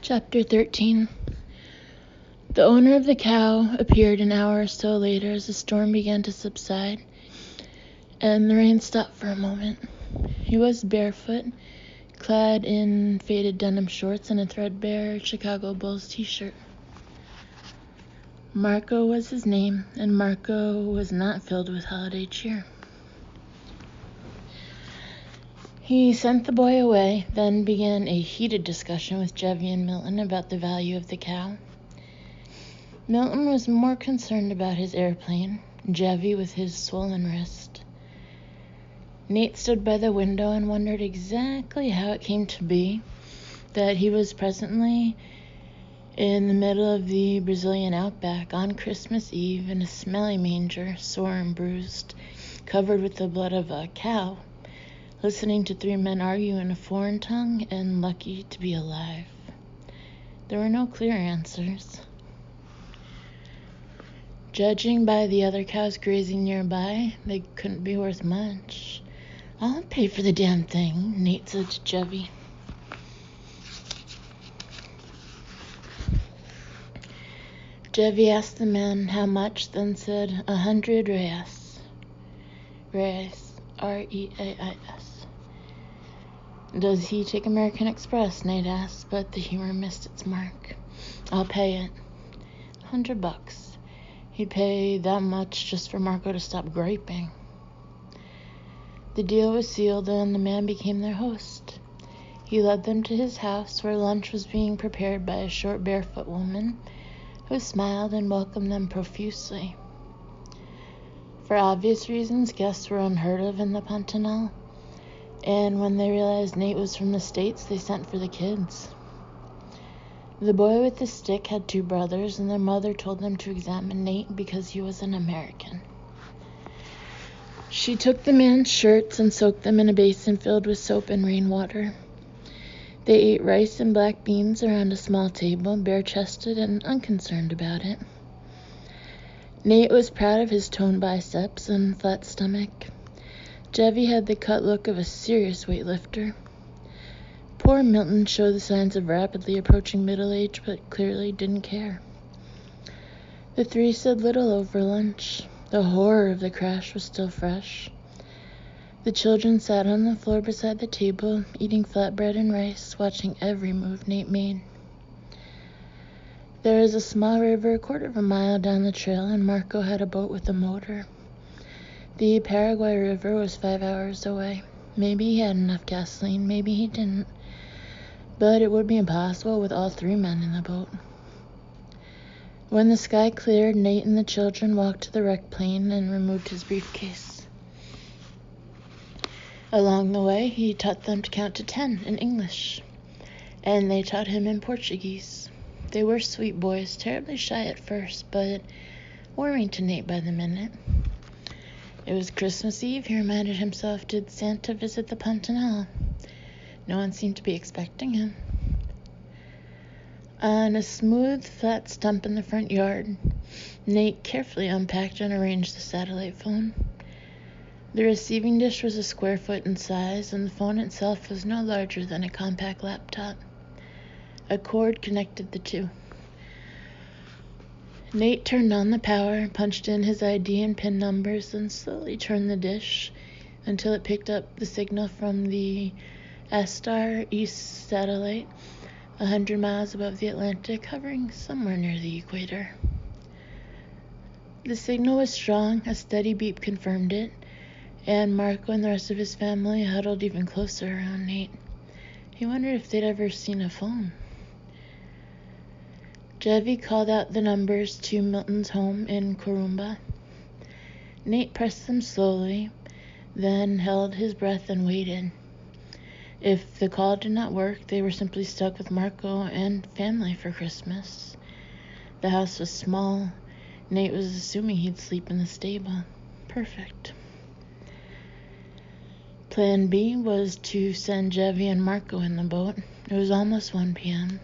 Chapter 13. The owner of the cow appeared an hour or so later as the storm began to subside, and the rain stopped for a moment. He was barefoot, clad in faded denim shorts and a threadbare Chicago Bulls t-shirt. Marco was his name, and Marco was not filled with holiday cheer. He sent the boy away, then began a heated discussion with Jevy and Milton about the value of the cow. Milton was more concerned about his airplane, Jevy with his swollen wrist. Nate stood by the window and wondered exactly how it came to be that he was presently in the middle of the Brazilian outback on Christmas Eve in a smelly manger, sore and bruised, covered with the blood of a cow, listening to three men argue in a foreign tongue and lucky to be alive. There were no clear answers. Judging by the other cows grazing nearby, they couldn't be worth much. "I'll pay for the damn thing," Nate said to Jevy. Jevy asked the man how much, then said 100 reais. Reais, R-E-A-I-S. "Does he take American Express?" Nate asked, but the humor missed its mark. "I'll pay it. $100. He'd pay that much just for Marco to stop griping." The deal was sealed, and the man became their host. He led them to his house, where lunch was being prepared by a short barefoot woman who smiled and welcomed them profusely. For obvious reasons, guests were unheard of in the Pantanal, and when they realized Nate was from the States, they sent for the kids. The boy with the stick had two brothers, and their mother told them to examine Nate because he was an American. She took the man's shirts and soaked them in a basin filled with soap and rainwater. They ate rice and black beans around a small table, bare-chested and unconcerned about it. Nate was proud of his toned biceps and flat stomach. Jevy had the cut look of a serious weightlifter. Poor Milton showed the signs of rapidly approaching middle age, but clearly didn't care. The three said little over lunch. The horror of the crash was still fresh. The children sat on the floor beside the table, eating flatbread and rice, watching every move Nate made. There is a small river a quarter of a mile down the trail, and Marco had a boat with a motor. The Paraguay River was 5 hours away. Maybe he had enough gasoline, maybe he didn't. But it would be impossible with all three men in the boat. When the sky cleared, Nate and the children walked to the wrecked plane and removed his briefcase. Along the way, he taught them to count to 10 in English, and they taught him in Portuguese. They were sweet boys, terribly shy at first, but warming to Nate by the minute. It was Christmas Eve, he reminded himself. Did Santa visit the Pantanal? No one seemed to be expecting him. On a smooth, flat stump in the front yard, Nate carefully unpacked and arranged the satellite phone. The receiving dish was a square foot in size, and the phone itself was no larger than a compact laptop. A cord connected the two. Nate turned on the power, punched in his ID and PIN numbers, and slowly turned the dish until it picked up the signal from the Astar East satellite, 100 miles above the Atlantic, hovering somewhere near the equator. The signal was strong, a steady beep confirmed it, and Marco and the rest of his family huddled even closer around Nate. He wondered if they'd ever seen a phone. Jevy called out the numbers to Milton's home in Corumba. Nate pressed them slowly, then held his breath and waited. If the call did not work, they were simply stuck with Marco and family for Christmas. The house was small. Nate was assuming he'd sleep in the stable. Perfect. Plan B was to send Jevy and Marco in the boat. It was almost 1 p.m.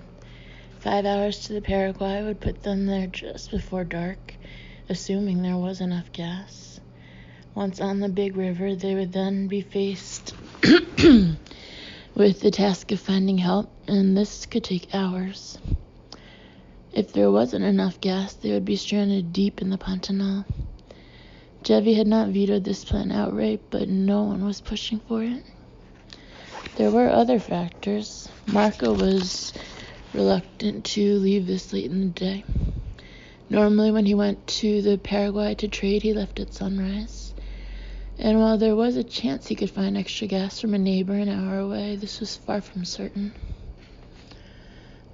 5 hours to the Paraguay would put them there just before dark, assuming there was enough gas. Once on the big river, they would then be faced with the task of finding help, and this could take hours. If there wasn't enough gas, they would be stranded deep in the Pantanal. Jevi had not vetoed this plan outright, but no one was pushing for it. There were other factors. Marco was reluctant to leave this late in the day. Normally when he went to the Paraguay to trade, he left at sunrise. And while there was a chance he could find extra gas from a neighbor an hour away, this was far from certain.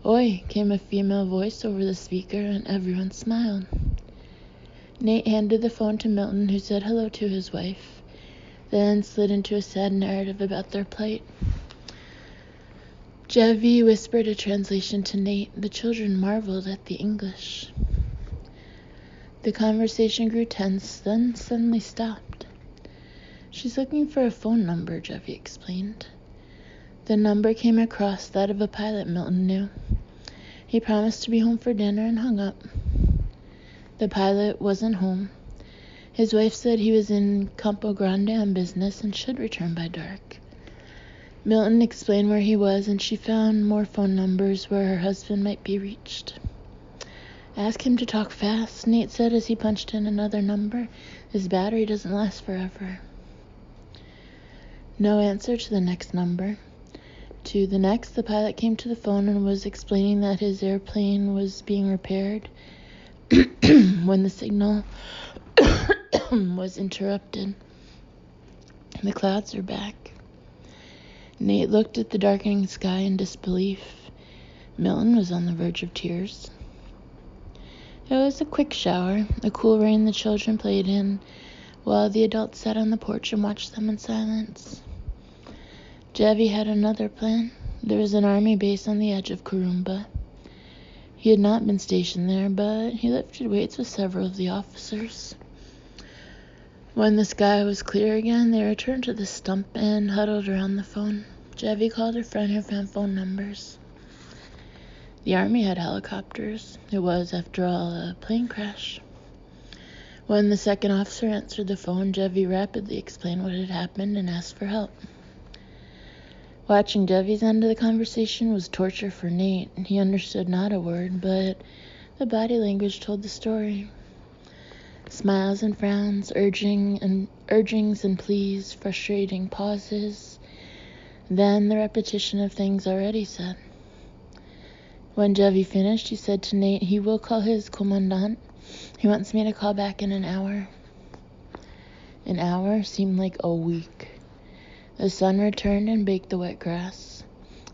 "Oi," came a female voice over the speaker, and everyone smiled. Nate handed the phone to Milton, who said hello to his wife, then slid into a sad narrative about their plight. Jevi whispered a translation to Nate. The children marveled at the English. The conversation grew tense, then suddenly stopped. "She's looking for a phone number," Jevi explained. The number came across, that of a pilot Milton knew. He promised to be home for dinner and hung up. The pilot wasn't home. His wife said he was in Campo Grande on business and should return by dark. Milton explained where he was, and she found more phone numbers where her husband might be reached. "Ask him to talk fast," Nate said as he punched in another number. "His battery doesn't last forever." No answer to the next number. To the next, the pilot came to the phone and was explaining that his airplane was being repaired when the signal was interrupted. "The clouds are back." Nate looked at the darkening sky in disbelief. Milton was on the verge of tears. It was a quick shower, a cool rain the children played in, while the adults sat on the porch and watched them in silence. Jevi had another plan. There was an army base on the edge of Corumba. He had not been stationed there, but he lifted weights with several of the officers. When the sky was clear again, they returned to the stump and huddled around the phone. Jevi called her friend who found phone numbers. The army had helicopters. It was, after all, a plane crash. When the second officer answered the phone, Jevi rapidly explained what had happened and asked for help. Watching Jevi's end of the conversation was torture for Nate. He understood not a word, but the body language told the story. Smiles and frowns, urgings and pleas, frustrating pauses, then the repetition of things already said. When Jevi finished, he said to Nate, "He will call his commandant. He wants me to call back in an hour." An hour seemed like a week. The sun returned and baked the wet grass.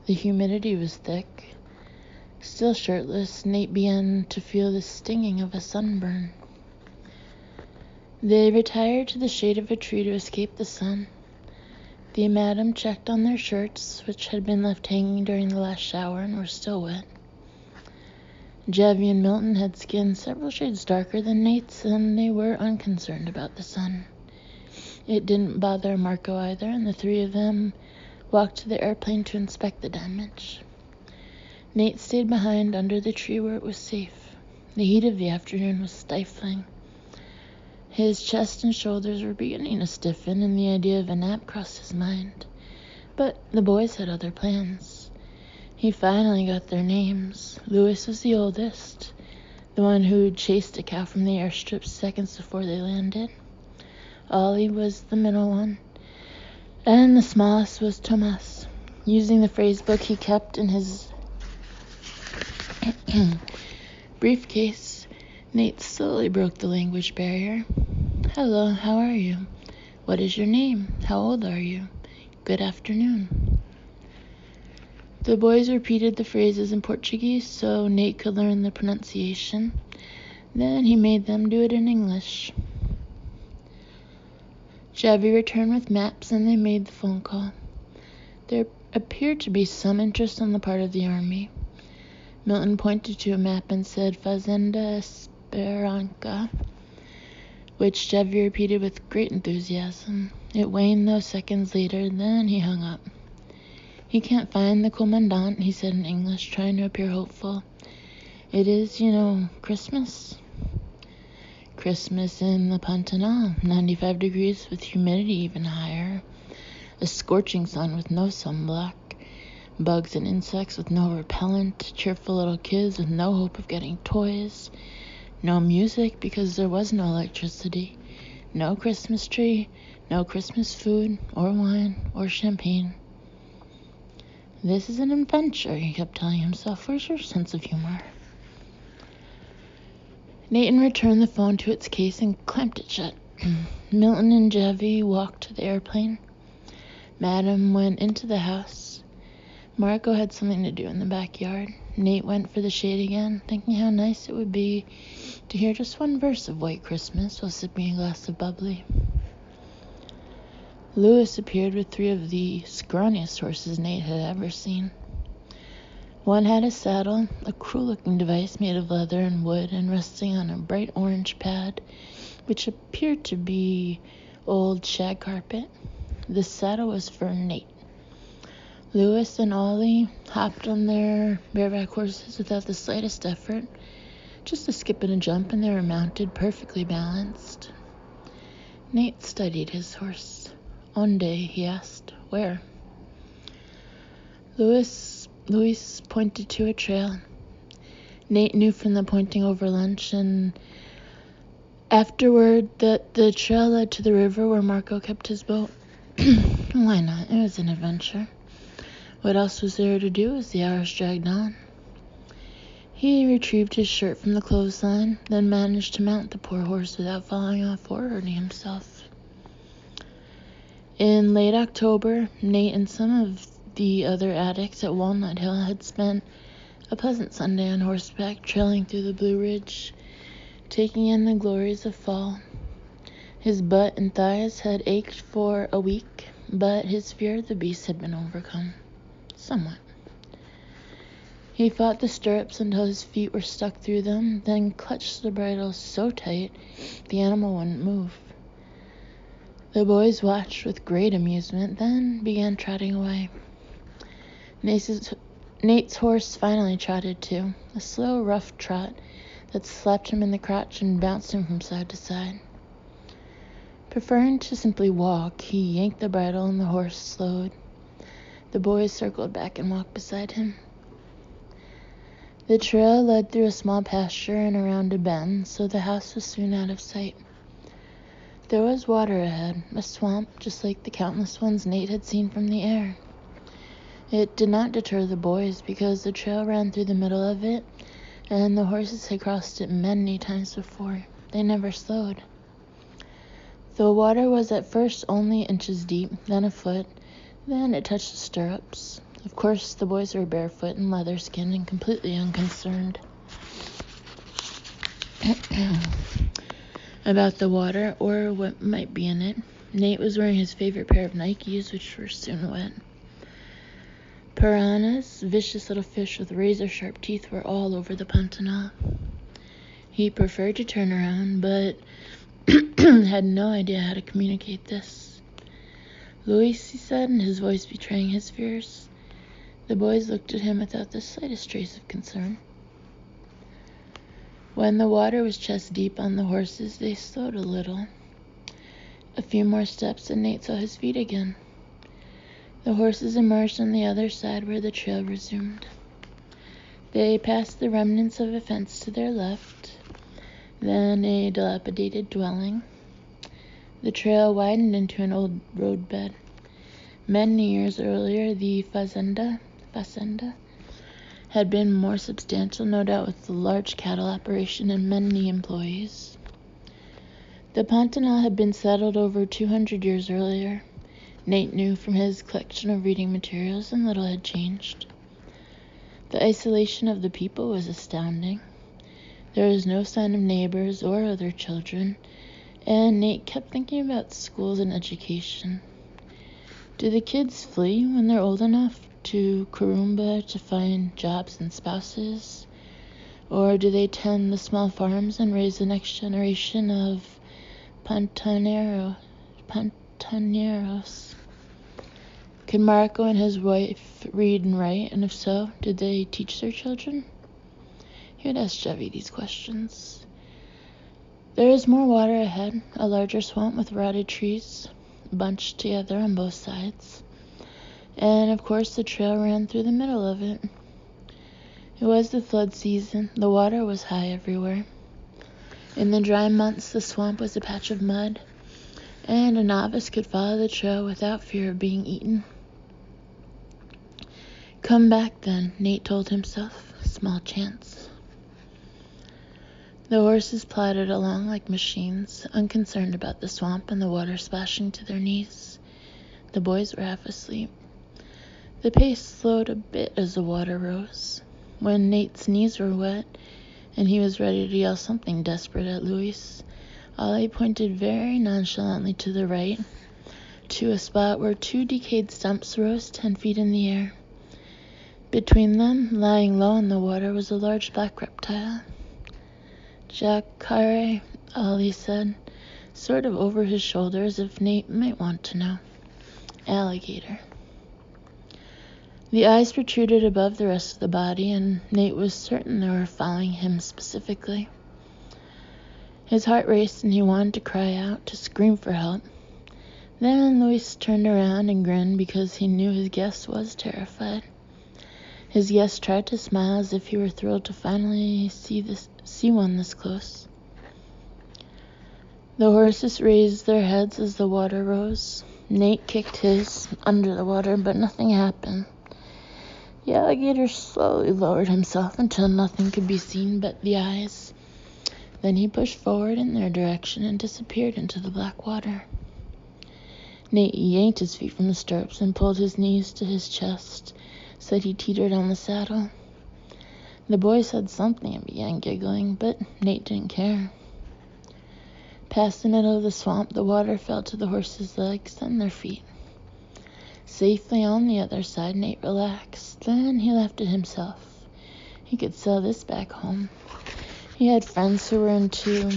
The humidity was thick. Still shirtless, Nate began to feel the stinging of a sunburn. They retired to the shade of a tree to escape the sun. The madam checked on their shirts, which had been left hanging during the last shower and were still wet. Jevi and Milton had skin several shades darker than Nate's, and they were unconcerned about the sun. It didn't bother Marco either, and the three of them walked to the airplane to inspect the damage. Nate stayed behind under the tree where it was safe. The heat of the afternoon was stifling. His chest and shoulders were beginning to stiffen, and the idea of a nap crossed his mind. But the boys had other plans. He finally got their names. Louis was the oldest, the one who chased a cow from the airstrip seconds before they landed. Ollie was the middle one, and the smallest was Tomas. Using the phrase book he kept in his briefcase, Nate slowly broke the language barrier. "Hello, how are you? What is your name? How old are you? Good afternoon." The boys repeated the phrases in Portuguese so Nate could learn the pronunciation. Then he made them do it in English. Jevi returned with maps, and they made the phone call. There appeared to be some interest on the part of the army. Milton pointed to a map and said Fazenda Esperança, which Jevi repeated with great enthusiasm. It waned those seconds later, then he hung up. "He can't find the commandant," he said in English, trying to appear hopeful. "It is, Christmas." Christmas in the Pantanal, 95 degrees with humidity even higher, a scorching sun with no sunblock, Bugs and insects with no repellent, cheerful little kids with no hope of getting toys, no music because there was no electricity, no Christmas tree, no Christmas food or wine or champagne. This is an adventure, he kept telling himself. Where's your sense of humor? Nathan returned the phone to its case and clamped it shut. Milton and Javi walked to the airplane. Madam went into the house. Marco had something to do in the backyard. Nate went for the shade again, thinking how nice it would be to hear just one verse of White Christmas while sipping a glass of bubbly. Lewis appeared with 3 of the scrawniest horses Nate had ever seen. One had a saddle, a cruel-looking device made of leather and wood and resting on a bright orange pad, which appeared to be old shag carpet. The saddle was for Nate. Lewis and Ollie hopped on their bareback horses without the slightest effort, just a skip and a jump, and they were mounted, perfectly balanced. Nate studied his horse. "Onde?" he asked. "Where?" Luis pointed to a trail. Nate knew from the pointing over lunch and afterward that the trail led to the river where Marco kept his boat. Why not? It was an adventure. What else was there to do as the hours dragged on? He retrieved his shirt from the clothesline, then managed to mount the poor horse without falling off or hurting himself. In late October, Nate and some of the other addicts at Walnut Hill had spent a pleasant Sunday on horseback, trailing through the Blue Ridge, taking in the glories of fall. His butt and thighs had ached for a week, but his fear of the beast had been overcome. Somewhat. He fought the stirrups until his feet were stuck through them, then clutched the bridle so tight the animal wouldn't move. The boys watched with great amusement, then began trotting away. Nate's horse finally trotted too, a slow, rough trot that slapped him in the crotch and bounced him from side to side. Preferring to simply walk, he yanked the bridle and the horse slowed. The boys circled back and walked beside him. The trail led through a small pasture and around a bend, so the house was soon out of sight. There was water ahead, a swamp just like the countless ones Nate had seen from the air. It did not deter the boys because the trail ran through the middle of it, and the horses had crossed it many times before. They never slowed. The water was at first only inches deep, then a foot, then it touched the stirrups. Of course, the boys were barefoot and leather-skinned and completely unconcerned about the water or what might be in it. Nate was wearing his favorite pair of Nikes, which were soon wet. Piranhas, vicious little fish with razor-sharp teeth, were all over the Pantanal. He preferred to turn around, but had no idea how to communicate this. "Luis," he said, his voice betraying his fears. The boys looked at him without the slightest trace of concern. When the water was chest deep on the horses, they slowed a little. A few more steps and Nate saw his feet again. The horses emerged on the other side where the trail resumed. They passed the remnants of a fence to their left, then a dilapidated dwelling. The trail widened into an old roadbed. Many years earlier, the fazenda, had been more substantial, no doubt with a large cattle operation and many employees. The Pantanal had been settled over 200 years earlier. Nate knew from his collection of reading materials, and little had changed. The isolation of the people was astounding. There was no sign of neighbors or other children, and Nate kept thinking about schools and education. Do the kids flee when they're old enough to Corumba to find jobs and spouses? Or do they tend the small farms and raise the next generation of pantaneros? Could Marco and his wife read and write, and if so, did they teach their children? He would ask Javi these questions. There is more water ahead, a larger swamp with rotted trees bunched together on both sides. and of course the trail ran through the middle of it. It was the flood season. The water was high everywhere. In the dry months, the swamp was a patch of mud, and a novice could follow the trail without fear of being eaten. Come back then, Nate told himself. Small chance. The horses plodded along like machines, unconcerned about the swamp and the water splashing to their knees. The boys were half asleep. The pace slowed a bit as the water rose. When Nate's knees were wet, and he was ready to yell something desperate at Luis, Ollie pointed very nonchalantly to the right, to a spot where 2 decayed stumps rose 10 feet in the air. Between them, lying low in the water, was a large black reptile. Jacare, Ollie said, sort of over his shoulder as if Nate might want to know. Alligator. The eyes protruded above the rest of the body, and Nate was certain they were following him specifically. His heart raced and he wanted to cry out, to scream for help. Then Luis turned around and grinned because he knew his guest was terrified. His guest tried to smile as if he were thrilled to finally see one this close. The horses raised their heads as the water rose. Nate kicked his under the water, but nothing happened. The alligator slowly lowered himself until nothing could be seen but the eyes. Then he pushed forward in their direction and disappeared into the black water. Nate yanked his feet from the stirrups and pulled his knees to his chest, so that he teetered on the saddle. The boy said something and began giggling, but Nate didn't care. Past the middle of the swamp, the water fell to the horses' legs, then their feet. Safely on the other side, Nate relaxed. Then he laughed at himself. He could sell this back home. He had friends who were into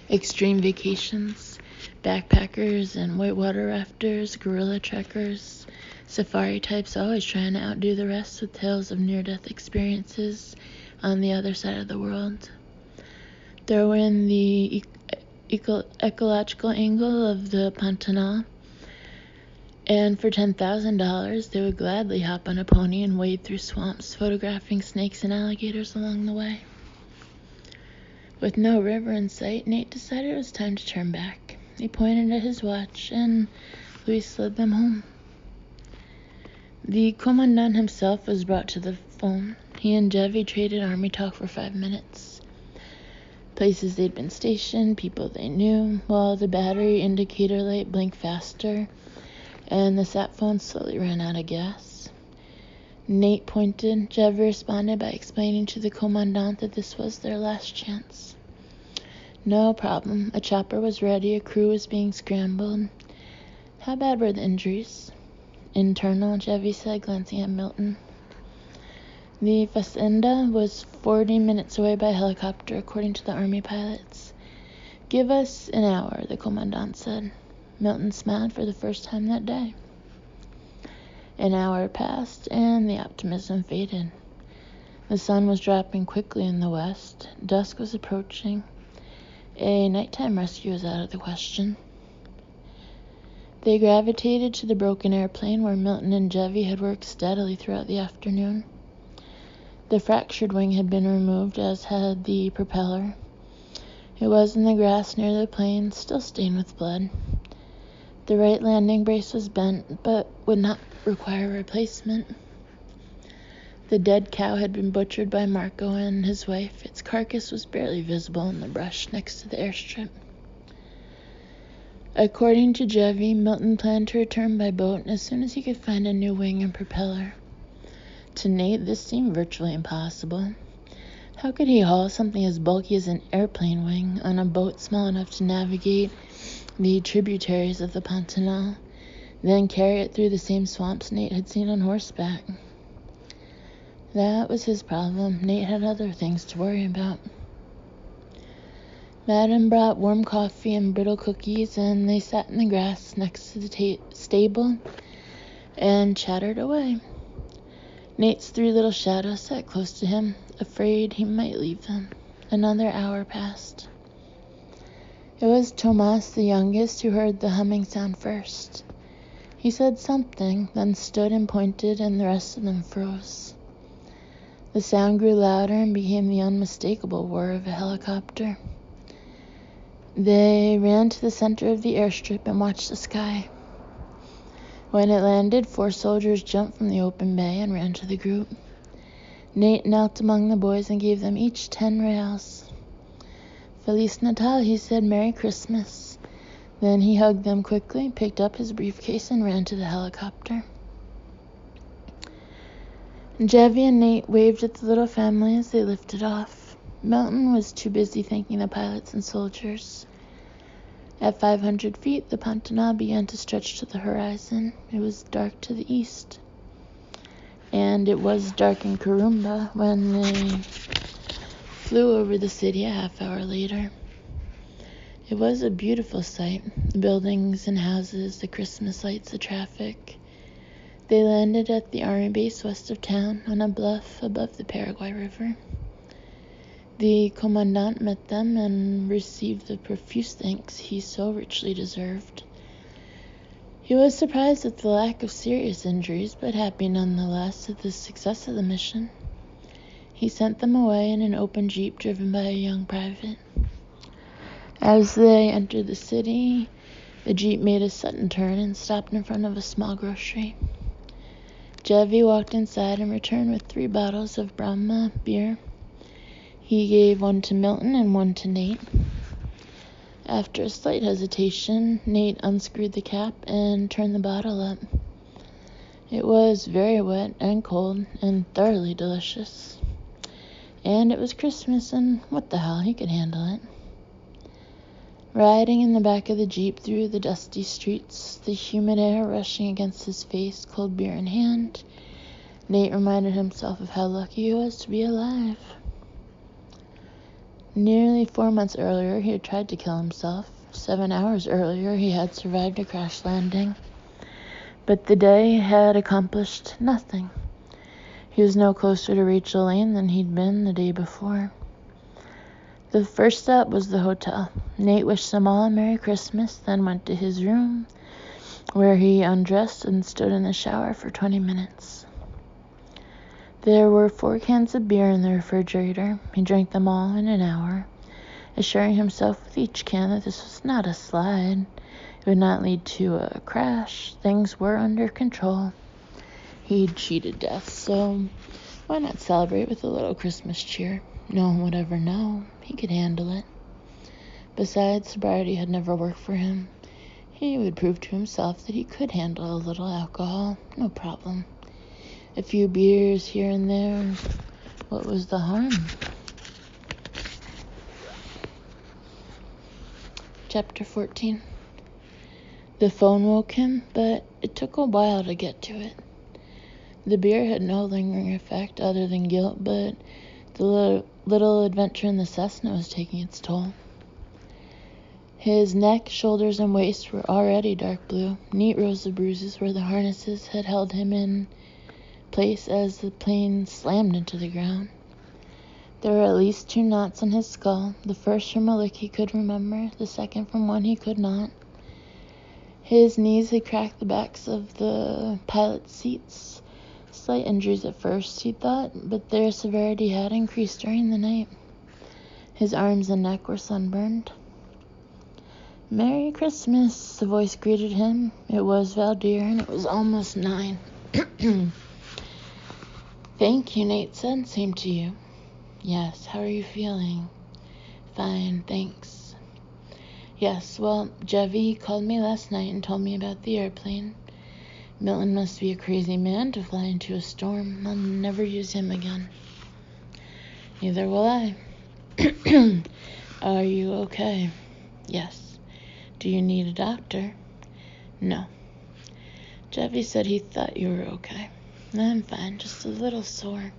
extreme vacations, backpackers and whitewater rafters, gorilla trekkers, safari types always trying to outdo the rest with tales of near-death experiences on the other side of the world. Throw in the ecological angle of the Pantanal, and for $10,000 they would gladly hop on a pony and wade through swamps, photographing snakes and alligators along the way. With no river in sight, Nate decided it was time to turn back. He pointed at his watch, and Luis led them home. The commandant himself was brought to the phone. He and Jevy traded army talk for 5 minutes. Places they'd been stationed, people they knew, while the battery indicator light blinked faster, and the sat phone slowly ran out of gas. Nate pointed. Jevy responded by explaining to the commandant that this was their last chance. No problem. A chopper was ready. A crew was being scrambled. How bad were the injuries? Internal, Jevy said, glancing at Milton. The fazenda was 40 minutes away by helicopter, according to the army pilots. Give us an hour, the commandant said. Milton smiled for the first time that day. An hour passed, and the optimism faded. The sun was dropping quickly in the west. Dusk was approaching. A nighttime rescue was out of the question. They gravitated to the broken airplane where Milton and Jevy had worked steadily throughout the afternoon. The fractured wing had been removed, as had the propeller. It was in the grass near the plane, still stained with blood. The right landing brace was bent, but would not require replacement. The dead cow had been butchered by Marco and his wife. Its carcass was barely visible in the brush next to the airstrip. According to Jevy, Milton planned to return by boat as soon as he could find a new wing and propeller. To Nate, this seemed virtually impossible. How could he haul something as bulky as an airplane wing on a boat small enough to navigate the tributaries of the Pantanal, then carry it through the same swamps Nate had seen on horseback? That was his problem. Nate had other things to worry about. Madam brought warm coffee and brittle cookies, and they sat in the grass next to the stable and chattered away. Nate's 3 little shadows sat close to him, afraid he might leave them. Another hour passed. It was Tomas, the youngest, who heard the humming sound first. He said something, then stood and pointed, and the rest of them froze. The sound grew louder and became the unmistakable whir of a helicopter. They ran to the center of the airstrip and watched the sky. When it landed, 4 soldiers jumped from the open bay and ran to the group. Nate knelt among the boys and gave them each 10 reals. Feliz Natal, he said, Merry Christmas. Then he hugged them quickly, picked up his briefcase, and ran to the helicopter. Jevy and Nate waved at the little family as they lifted off. Milton was too busy thanking the pilots and soldiers. At 500 feet, the Pantanal began to stretch to the horizon. It was dark to the east. And it was dark in Corumba when they flew over the city a half-hour later. It was a beautiful sight, the buildings and houses, the Christmas lights, the traffic. They landed at the army base west of town on a bluff above the Paraguay River. The commandant met them and received the profuse thanks he so richly deserved. He was surprised at the lack of serious injuries, but happy nonetheless at the success of the mission. He sent them away in an open jeep driven by a young private. As they entered the city, the jeep made a sudden turn and stopped in front of a small grocery. Jevy walked inside and returned with 3 bottles of Brahma beer. He gave 1 to Milton and 1 to Nate. After a slight hesitation, Nate unscrewed the cap and turned the bottle up. It was very wet and cold and thoroughly delicious. And it was Christmas, and what the hell, he could handle it. Riding in the back of the jeep through the dusty streets, the humid air rushing against his face, cold beer in hand, Nate reminded himself of how lucky he was to be alive. Nearly 4 months earlier, he had tried to kill himself. 7 hours earlier, he had survived a crash landing. But the day had accomplished nothing. He was no closer to Rachel Lane than he'd been the day before. The first stop was the hotel. Nate wished them all a Merry Christmas, then went to his room, where he undressed and stood in the shower for 20 minutes. There were 4 cans of beer in the refrigerator. He drank them all in an hour, assuring himself with each can that this was not a slide. It would not lead to a crash. Things were under control. He'd cheated death, so why not celebrate with a little Christmas cheer? No one would ever know. He could handle it. Besides, sobriety had never worked for him. He would prove to himself that he could handle a little alcohol. No problem. A few beers here and there. What was the harm? Chapter 14. The phone woke him, but it took a while to get to it. The beer had no lingering effect other than guilt, but the little adventure in the Cessna was taking its toll. His neck, shoulders, and waist were already dark blue. Neat rows of bruises where the harnesses had held him in place as the plane slammed into the ground. There were at least 2 knots in his skull, the first from a lick he could remember, the second from one he could not. His knees had cracked the backs of the pilot's seats. Slight injuries at first, he thought, but their severity had increased during the night. His arms and neck were sunburned. Merry Christmas, the voice greeted him. It was Valdir, and it was almost 9. Thank you, Nate said. Same to you. Yes, how are you feeling? Fine, thanks. Yes, well, Jevy called me last night and told me about the airplane. Milton must be a crazy man to fly into a storm. I'll never use him again. Neither will I. Are you okay? Yes. Do you need a doctor? No. Jevy said he thought you were okay. I'm fine, just a little sore.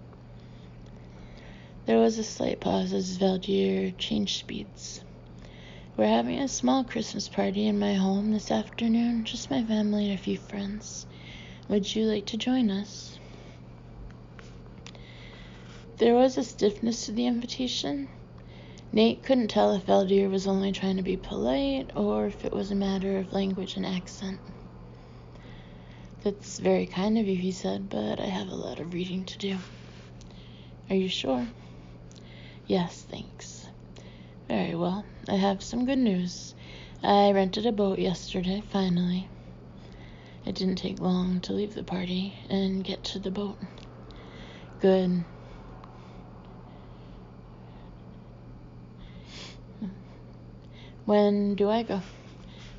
There was a slight pause as Valdir changed speeds. We're having a small Christmas party in my home this afternoon, just my family and a few friends. Would you like to join us? There was a stiffness to the invitation. Nate couldn't tell if Valdir was only trying to be polite or if it was a matter of language and accent. That's very kind of you, he said, but I have a lot of reading to do. Are you sure? Yes, thanks. Very well. I have some good news. I rented a boat yesterday, finally. It didn't take long to leave the party and get to the boat. Good. When do I go?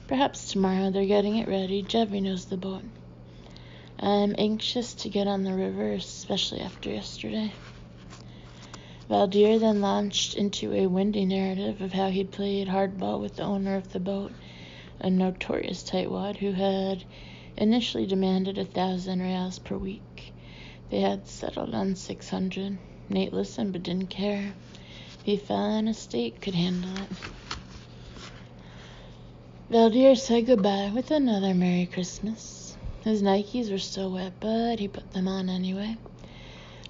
Perhaps tomorrow. They're getting it ready. Jeffy knows the boat. I'm anxious to get on the river, especially after yesterday. Valdir then launched into a windy narrative of how he'd played hardball with the owner of the boat, a notorious tightwad who had initially demanded 1,000 reals per week. They had settled on 600. Nate listened but didn't care. He fell in a state could handle it. Valdir said goodbye with another Merry Christmas. His Nikes were still wet, but he put them on anyway,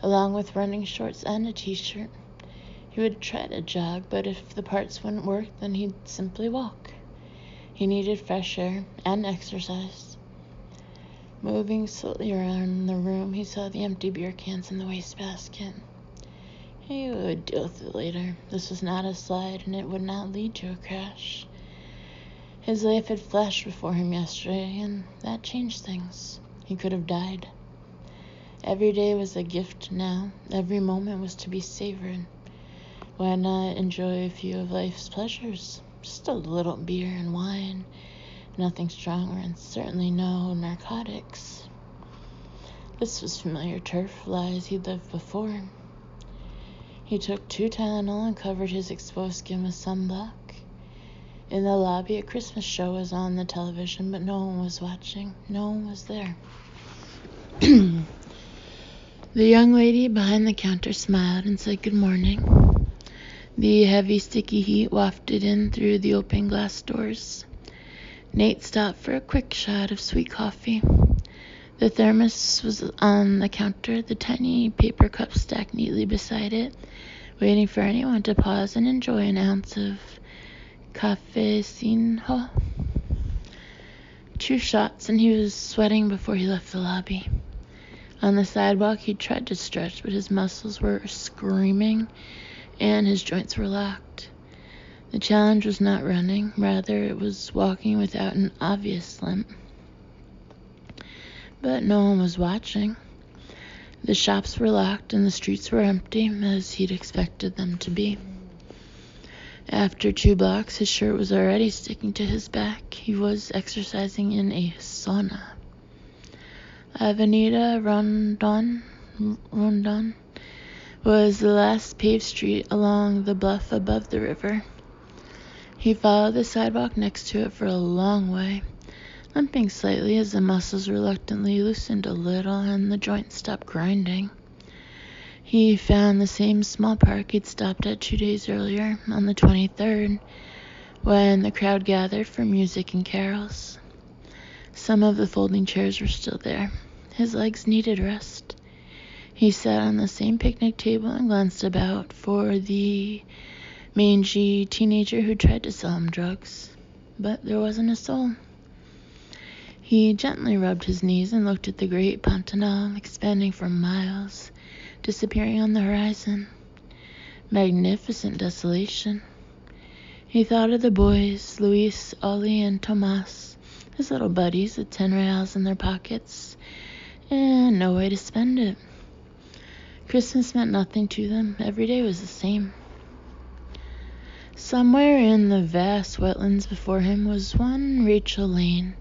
along with running shorts and a t-shirt. He would try to jog, but if the parts wouldn't work, then he'd simply walk. He needed fresh air and exercise. Moving slowly around the room, he saw the empty beer cans in the wastebasket. He would deal with it later. This was not a slide, and it would not lead to a crash. His life had flashed before him yesterday, and that changed things. He could have died. Every day was a gift now. Every moment was to be savored. Why not enjoy a few of life's pleasures? Just a little beer and wine. Nothing stronger, and certainly no narcotics. This was familiar turf, lies he'd lived before. He took 2 Tylenol and covered his exposed skin with sunblock. In the lobby, a Christmas show was on the television, but no one was watching. No one was there. The young lady behind the counter smiled and said good morning. The heavy, sticky heat wafted in through the open glass doors. Nate stopped for a quick shot of sweet coffee. The thermos was on the counter, the tiny paper cup stacked neatly beside it, waiting for anyone to pause and enjoy an ounce of cafecino. 2 shots, and he was sweating before he left the lobby. On the sidewalk, he tried to stretch, but his muscles were screaming, and his joints were locked. The challenge was not running, rather it was walking without an obvious limp. But no one was watching. The shops were locked and the streets were empty, as he'd expected them to be. After 2 blocks, his shirt was already sticking to his back. He was exercising in a sauna. Avenida Rondon was the last paved street along the bluff above the river. He followed the sidewalk next to it for a long way, limping slightly as the muscles reluctantly loosened a little and the joints stopped grinding. He found the same small park he'd stopped at 2 days earlier, on the 23rd, when the crowd gathered for music and carols. Some of the folding chairs were still there. His legs needed rest. He sat on the same picnic table and glanced about for the mangy teenager who tried to sell him drugs, but there wasn't a soul. He gently rubbed his knees and looked at the great Pantanal expanding for miles, disappearing on the horizon. Magnificent desolation. He thought of the boys, Luis, Ollie, and Tomas, his little buddies with 10 reals in their pockets, and no way to spend it. Christmas meant nothing to them. Every day was the same. Somewhere in the vast wetlands before him was one Rachel Lane,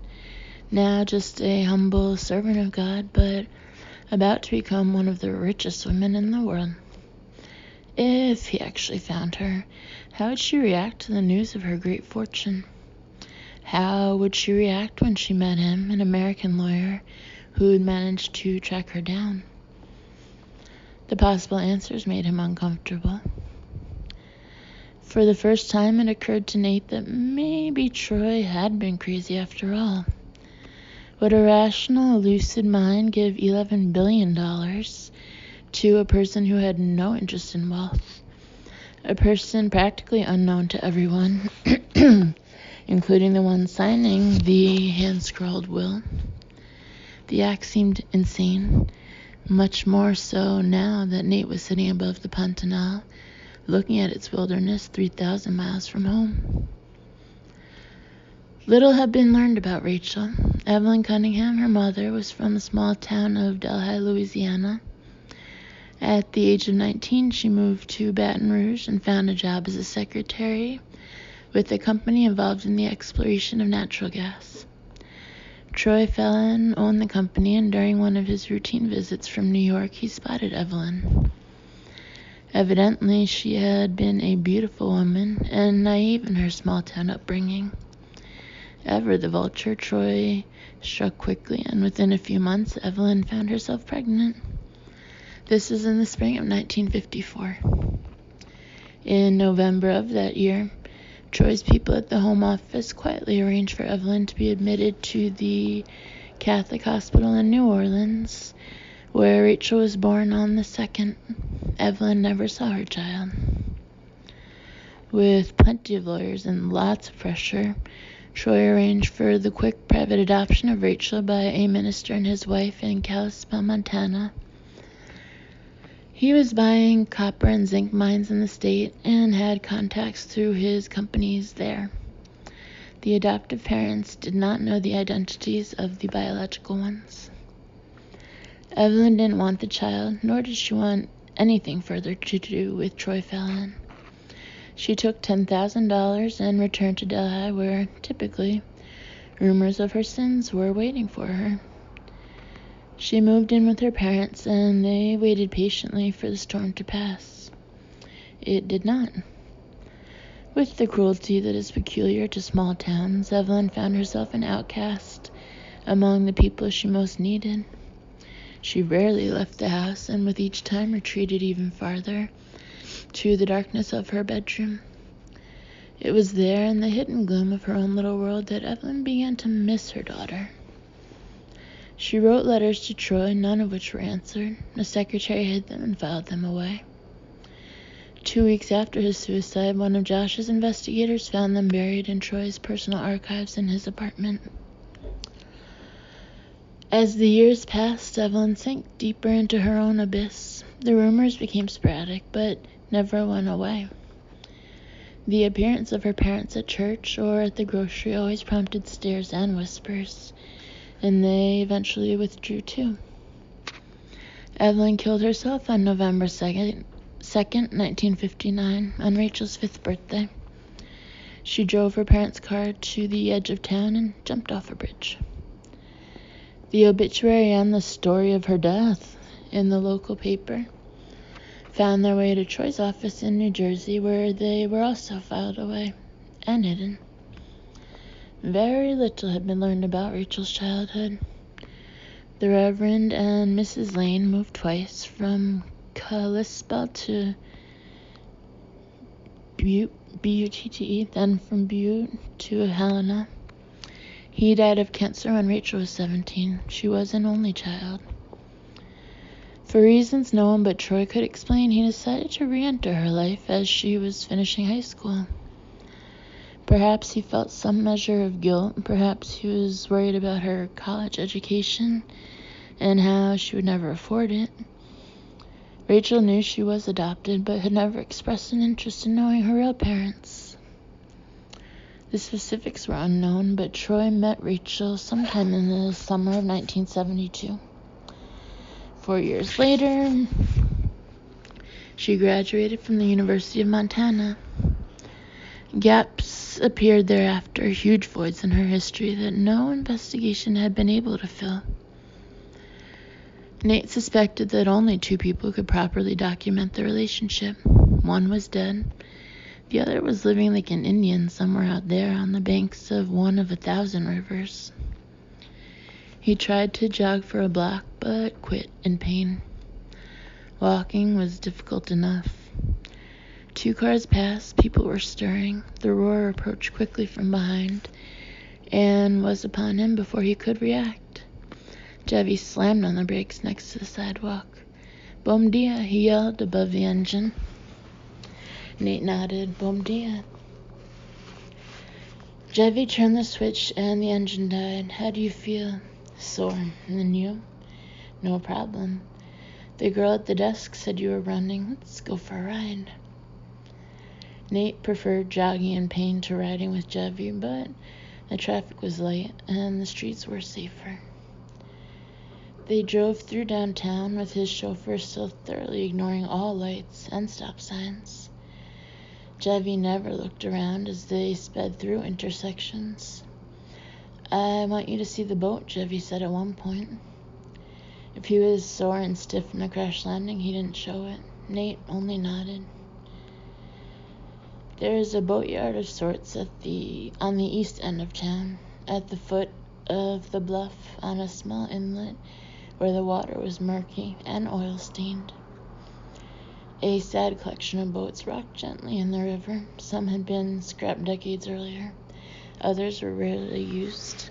now just a humble servant of God, but about to become one of the richest women in the world. If he actually found her, how would she react to the news of her great fortune? How would she react when she met him, an American lawyer who had managed to track her down? The possible answers made him uncomfortable. For the first time, it occurred to Nate that maybe Troy had been crazy after all. Would a rational, lucid mind give $11 billion to a person who had no interest in wealth? A person practically unknown to everyone, including the one signing the hand-scrawled will. The act seemed insane, much more so now that Nate was sitting above the Pantanal, looking at its wilderness 3,000 miles from home. Little had been learned about Rachel. Evelyn Cunningham, her mother, was from the small town of Delhi, Louisiana. At the age of 19, she moved to Baton Rouge and found a job as a secretary with a company involved in the exploration of natural gas. Troy Phelan owned the company, and during one of his routine visits from New York, he spotted Evelyn. Evidently, she had been a beautiful woman and naive in her small-town upbringing. Ever the vulture, Troy struck quickly, and within a few months, Evelyn found herself pregnant. This was in the spring of 1954. In November of that year, Troy's people at the Home Office quietly arranged for Evelyn to be admitted to the Catholic hospital in New Orleans, where Rachel was born on the 2nd. Evelyn never saw her child. With plenty of lawyers and lots of pressure, Troy arranged for the quick private adoption of Rachel by a minister and his wife in Kalispell, Montana. He was buying copper and zinc mines in the state and had contacts through his companies there. The adoptive parents did not know the identities of the biological ones. Evelyn didn't want the child, nor did she want anything further to do with Troy Phelan. She took $10,000 and returned to Delhi, where, typically, rumors of her sins were waiting for her. She moved in with her parents, and they waited patiently for the storm to pass. It did not. With the cruelty that is peculiar to small towns, Evelyn found herself an outcast among the people she most needed. She rarely left the house, and with each time retreated even farther to the darkness of her bedroom. It was there, in the hidden gloom of her own little world, that Evelyn began to miss her daughter. She wrote letters to Troy, none of which were answered. The secretary hid them and filed them away. 2 weeks after his suicide, one of Josh's investigators found them buried in Troy's personal archives in his apartment. As the years passed, Evelyn sank deeper into her own abyss. The rumors became sporadic, but never went away. The appearance of her parents at church or at the grocery always prompted stares and whispers, and they eventually withdrew too. Evelyn killed herself on November 2nd, 1959, on Rachel's 5th birthday. She drove her parents' car to the edge of town and jumped off a bridge. The obituary and the story of her death in the local paper found their way to Troy's office in New Jersey, where they were also filed away and hidden. Very little had been learned about Rachel's childhood. The Reverend and Mrs. Lane moved twice, from Kalispell to Butte, B-U-T-T-E, then from Butte to Helena. He died of cancer when Rachel was 17. She was an only child. For reasons no one but Troy could explain, he decided to re-enter her life as she was finishing high school. Perhaps he felt some measure of guilt. Perhaps he was worried about her college education and how she would never afford it. Rachel knew she was adopted, but had never expressed an interest in knowing her real parents. The specifics were unknown, but Troy met Rachel sometime in the summer of 1972. 4 years later, she graduated from the University of Montana. Gaps appeared thereafter, huge voids in her history that no investigation had been able to fill. Nate suspected that only 2 people could properly document the relationship. One was dead. The other was living like an Indian somewhere out there on the banks of one of 1,000 rivers. He tried to jog for a block, but quit in pain. Walking was difficult enough. 2 cars passed, people were stirring. The roar approached quickly from behind and was upon him before he could react. Chevy slammed on the brakes next to the sidewalk. "Bom dia," he yelled above the engine. Nate nodded. "Bom dia." Chevy turned the switch and the engine died. "How do you feel?" Sore. And you? No problem. The girl at the desk said you were running. Let's go for a ride. Nate preferred jogging in pain to riding with Jevy, but the traffic was light and the streets were safer. They drove through downtown with his chauffeur still thoroughly ignoring all lights and stop signs. Jevy never looked around as they sped through intersections. I want you to see the boat, Jevy said at one point. If he was sore and stiff from the crash landing, he didn't show it. Nate only nodded. There is a boatyard of sorts on the east end of town, at the foot of the bluff on a small inlet where the water was murky and oil-stained. A sad collection of boats rocked gently in the river. Some had been scrapped decades earlier. Others were rarely used.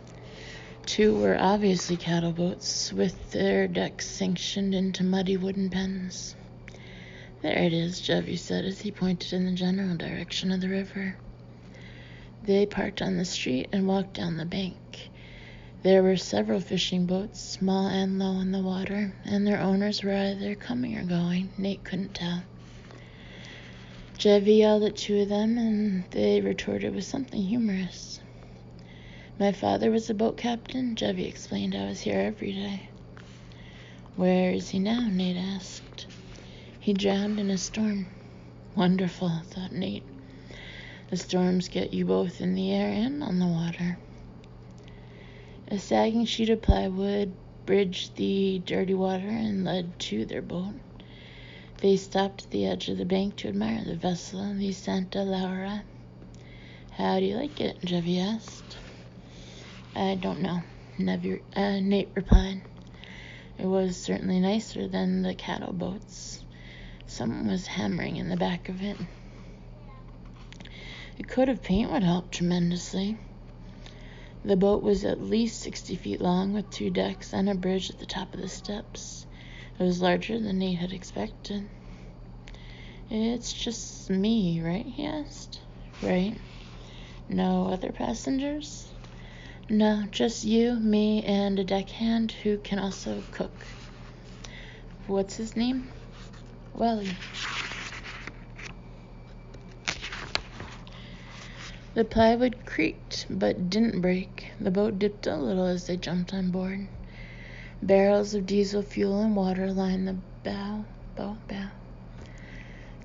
2 were obviously cattle boats, with their decks sanctioned into muddy wooden pens. There it is, Jevy said as he pointed in the general direction of the river. They parked on the street and walked down the bank. There were several fishing boats, small and low in the water, and their owners were either coming or going. Nate couldn't tell. Jevy yelled at 2 of them, and they retorted with something humorous. My father was a boat captain, Jevy explained. I was here every day. Where is he now? Nate asked. He drowned in a storm. Wonderful, thought Nate. The storms get you both in the air and on the water. A sagging sheet of plywood bridged the dirty water and led to their boat. They stopped at the edge of the bank to admire the vessel, the Santa Laura. How do you like it? Jevy asked. I don't know, Nate replied. It was certainly nicer than the cattle boats. Someone was hammering in the back of it. A coat of paint would help tremendously. The boat was at least 60 feet long with 2 decks and a bridge at the top of the steps. It was larger than Nate had expected. It's just me, right? He asked. Right. No other passengers? No, just you, me, and a deckhand who can also cook. What's his name? Welly. The plywood creaked, but didn't break. The boat dipped a little as they jumped on board. Barrels of diesel fuel and water lined the bow.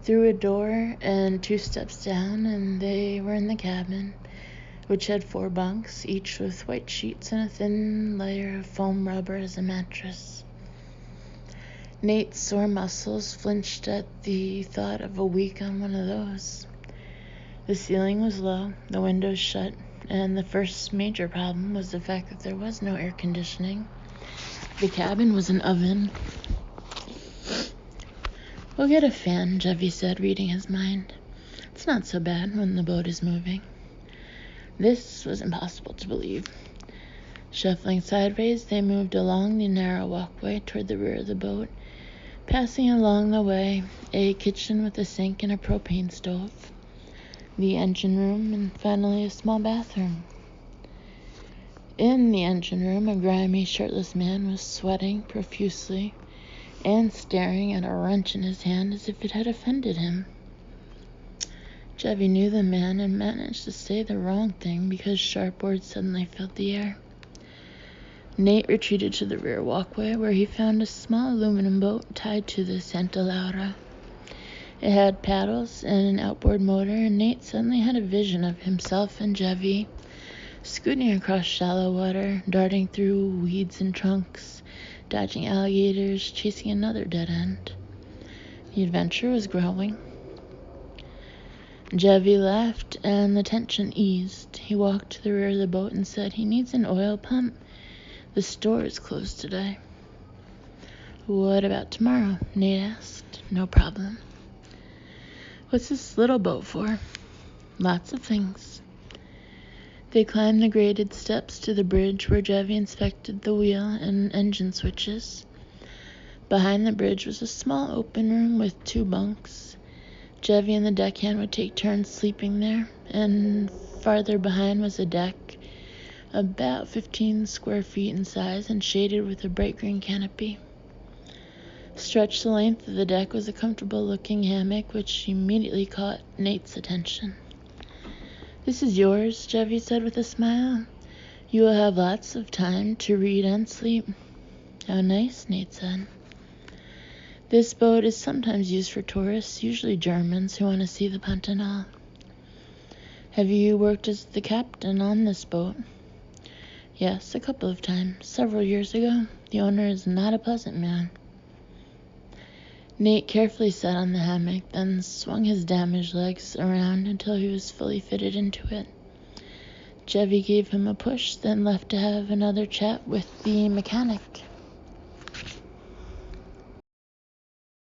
Through a door and 2 steps down, and they were in the cabin, which had 4 bunks, each with white sheets and a thin layer of foam rubber as a mattress. Nate's sore muscles flinched at the thought of a week on one of those. The ceiling was low, the windows shut, and the first major problem was the fact that there was no air conditioning. The cabin was an oven. We'll get a fan, Jevy said, reading his mind. It's not so bad when the boat is moving. This was impossible to believe. Shuffling sideways, they moved along the narrow walkway toward the rear of the boat, passing along the way a kitchen with a sink and a propane stove, the engine room, and finally a small bathroom. In the engine room, a grimy, shirtless man was sweating profusely and staring at a wrench in his hand as if it had offended him. Jevy knew the man and managed to say the wrong thing because sharp words suddenly filled the air. Nate retreated to the rear walkway where he found a small aluminum boat tied to the Santa Laura. It had paddles and an outboard motor, and Nate suddenly had a vision of himself and Jevy scooting across shallow water, darting through weeds and trunks, dodging alligators, chasing another dead end. The adventure was growing. Jevy laughed, and the tension eased. He walked to the rear of the boat and said, He needs an oil pump. The store is closed today. What about tomorrow? Nate asked. No problem. What's this little boat for? Lots of things. They climbed the graded steps to the bridge where Jevy inspected the wheel and engine switches. Behind the bridge was a small open room with 2 bunks. Jevy and the deckhand would take turns sleeping there, and farther behind was a deck, about 15 square feet in size and shaded with a bright green canopy. Stretched the length of the deck was a comfortable-looking hammock, which immediately caught Nate's attention. "This is yours," Jeffy said with a smile. "You will have lots of time to read and sleep." "How nice," Nate said. "This boat is sometimes used for tourists, usually Germans who want to see the Pantanal." "Have you worked as the captain on this boat?" "Yes, a couple of times, several years ago. The owner is not a pleasant man." Nate carefully sat on the hammock, then swung his damaged legs around until he was fully fitted into it. Jeffy gave him a push, then left to have another chat with the mechanic.